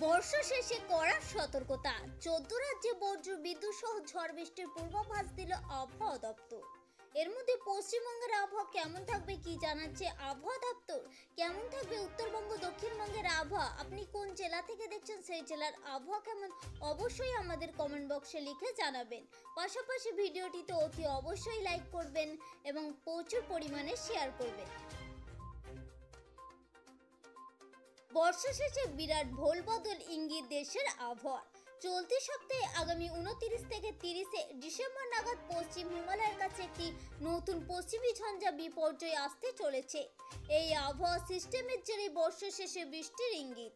বর্ষা শেষে কড়া সতর্কতা, 14 রাজ্যে বজ্র বিদ্যুৎ সহ ঝড় বৃষ্টির পূর্বাভাস দিল আবহাওয়া দপ্তর। এর মধ্যে পশ্চিমবঙ্গের আবহাওয়া কেমন থাকবে কি জানাচ্ছে আবহাওয়া দপ্তর। কেমন থাকবে উত্তরবঙ্গ দক্ষিণবঙ্গের আবহাওয়া, আপনি কোন জেলা থেকে দেখছেন সেই জেলার আবহাওয়া কেমন অবশ্যই আমাদের কমেন্ট বক্সে লিখে জানাবেন। পাশাপাশি ভিডিওটিতে অতি অবশ্যই লাইক করবেন এবং প্রচুর পরিমাণে শেয়ার করবেন। বর্ষা শেষে বিরাট ভোল বদল ইঙ্গিত দেশের আবহাওয়ার। চলতি সপ্তাহে আগামী 29 থেকে 30 ডিসেম্বর নাগাদ পশ্চিম হিমালয়ের কাছে একটি নতুন পশ্চিমী ঝঞ্ঝা বিপর্যয় আসতে চলেছে। এই আবহাওয়া সিস্টেমের জেরে বর্ষা শেষে বৃষ্টির ইঙ্গিত।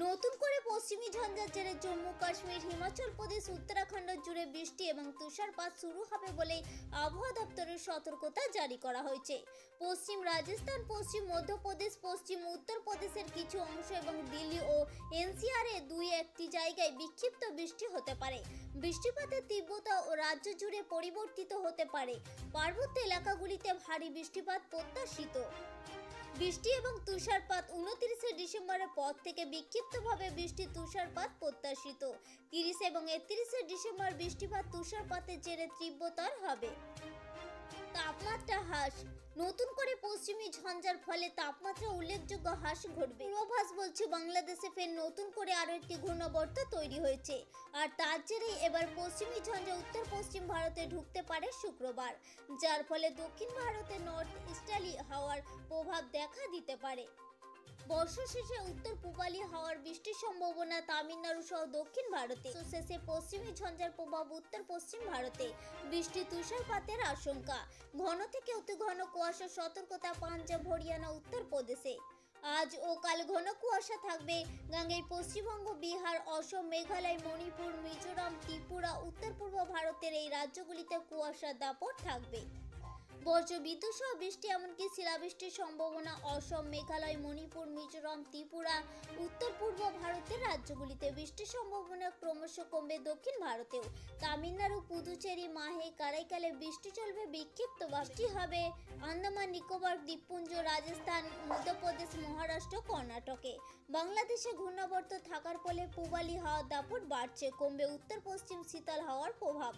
নতুন করে পশ্চিমী ঝঞ্ঝার জেরে জম্মু কাশ্মীর, হিমাচল প্রদেশ, উত্তরাখণ্ড জুড়ে বৃষ্টি এবং তুষারপাত শুরু হবে বলে আবহাওয়া দপ্তরের সতর্কতা জারি করা হয়েছে। পশ্চিম রাজস্থান, পশ্চিম মধ্যপ্রদেশ, পশ্চিম উত্তরপ্রদেশের কিছু অংশ এবং দিল্লি ও এনসিআর এ দুই একটি জায়গায় বিক্ষিপ্ত বৃষ্টি হতে পারে। বৃষ্টিপাতের তীব্রতা ও রাজ্য জুড়ে পরিবর্তিত হতে পারে। পার্বত্য এলাকাগুলিতে ভারী বৃষ্টিপাত প্রত্যাশিত। বৃষ্টি এবং তুষারপাত 29 ডিসেম্বরের পর থেকে বিক্ষিপ্তভাবে বৃষ্টি তুষারপাত প্রত্যাশিত। 30 এবং 31 ডিসেম্বর বৃষ্টিপাত তুষারপাতের জেরে তীব্রতর হবে। তাপমাত্রা হ্রাস, নতুন করে পশ্চিমী ঝঞ্ঝার ফলে তাপমাত্রা উল্লেখযোগ্য হ্রাস ঘটবে। পূর্বাভাস বলছে বাংলাদেশে ফের নতুন করে আরও একটি ঘূর্ণাবর্ত তৈরি হয়েছে, আর তার জেরেই এবার পশ্চিমী ঝঞ্ঝা উত্তর পশ্চিম ভারতে ঢুকতে পারে শুক্রবার, যার ফলে দক্ষিণ ভারতে নর্থ ইস্টার্লি হাওয়ার প্রভাব দেখা দিতে পারে। বর্ষা শেষে উত্তর পূবালি হাওয়ার বৃষ্টির সম্ভাবনা তামিলনাড়ু সহ দক্ষিণ ভারতে। শেষে পশ্চিমী ঝঞ্ঝার প্রভাব উত্তর পশ্চিম ভারতে। বৃষ্টি তুষারপাতের আশঙ্কা, ঘন থেকে অতি ঘন কুয়াশার সতর্কতা পাঞ্জাব, হরিয়ানা, উত্তরপ্রদেশে। আজ ও কাল ঘন কুয়াশা থাকবে গাঙ্গেয় পশ্চিমবঙ্গ, বিহার, অসম, মেঘালয়, মণিপুর, মিজোরাম, ত্রিপুরা, উত্তর পূর্ব ভারতের এই রাজ্যগুলিতে কুয়াশার দাপট থাকবে। বজ্র বিদ্যুৎ সহ বৃষ্টি এমনকি শিলাবৃষ্টির সম্ভাবনা অসম, মেঘালয়, মণিপুর, মিজোরাম, ত্রিপুরা, উত্তর পূর্ব ভারতের রাজ্যগুলিতে। বৃষ্টির সম্ভাবনা ক্রমশ কমবে দক্ষিণ ভারতেও। তামিলনাড়ু, পুদুচেরি, মাহে, কারাইকালে বৃষ্টি চলবে বিক্ষিপ্ত বৃষ্টি হবে। আন্দামান নিকোবর দ্বীপপুঞ্জ, রাজস্থান, মধ্যপ্রদেশ, মহারাষ্ট্র, কর্ণাটকে। বাংলাদেশে ঘূর্ণাবর্ত থাকার ফলে পূবালি হাওয়ার দাপট বাড়ছে, কমবে উত্তর পশ্চিম শীতল হাওয়ার প্রভাব।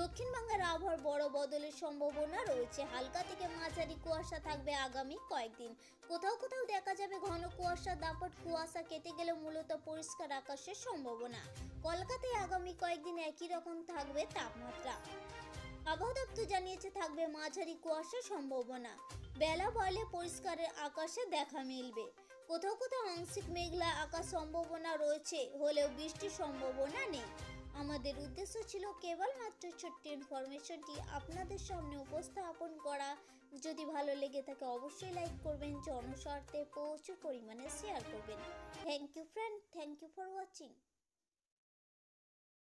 দক্ষিণবঙ্গের আবহাওয়ার বড় বদলের সম্ভাবনা রয়েছে। হালকা থেকে মাঝারি কুয়াশা থাকবে আগামী কয়েকদিন। কোথাও কোথাও দেখা যাবে ঘন কুয়াশার দাপট। কুয়াশা কেটে গেলে মূলত পরিষ্কার আকাশের সম্ভাবনা। কলকাতায় আগামী কয়েকদিন একই রকম থাকবে তাপমাত্রা। আবহাওয়া দপ্তর জানিয়েছে থাকবে মাঝারি কুয়াশার সম্ভাবনা। বেলা বাড়লে পরিষ্কারের আকাশে দেখা মিলবে। কোথাও কোথাও আংশিক মেঘলা আকাশ সম্ভাবনা রয়েছে, হলেও বৃষ্টির সম্ভাবনা নেই। আমাদের উদ্দেশ্য ছিল কেবলমাত্র ছোট্ট ইনফরমেশনটি আপনাদের সামনে উপস্থাপন করা। যদি ভালো লেগে থাকে অবশ্যই লাইক করবেন, জনস্বার্থে প্রচুর পরিমাণে শেয়ার করবেন। Thank you friend, thank you for watching.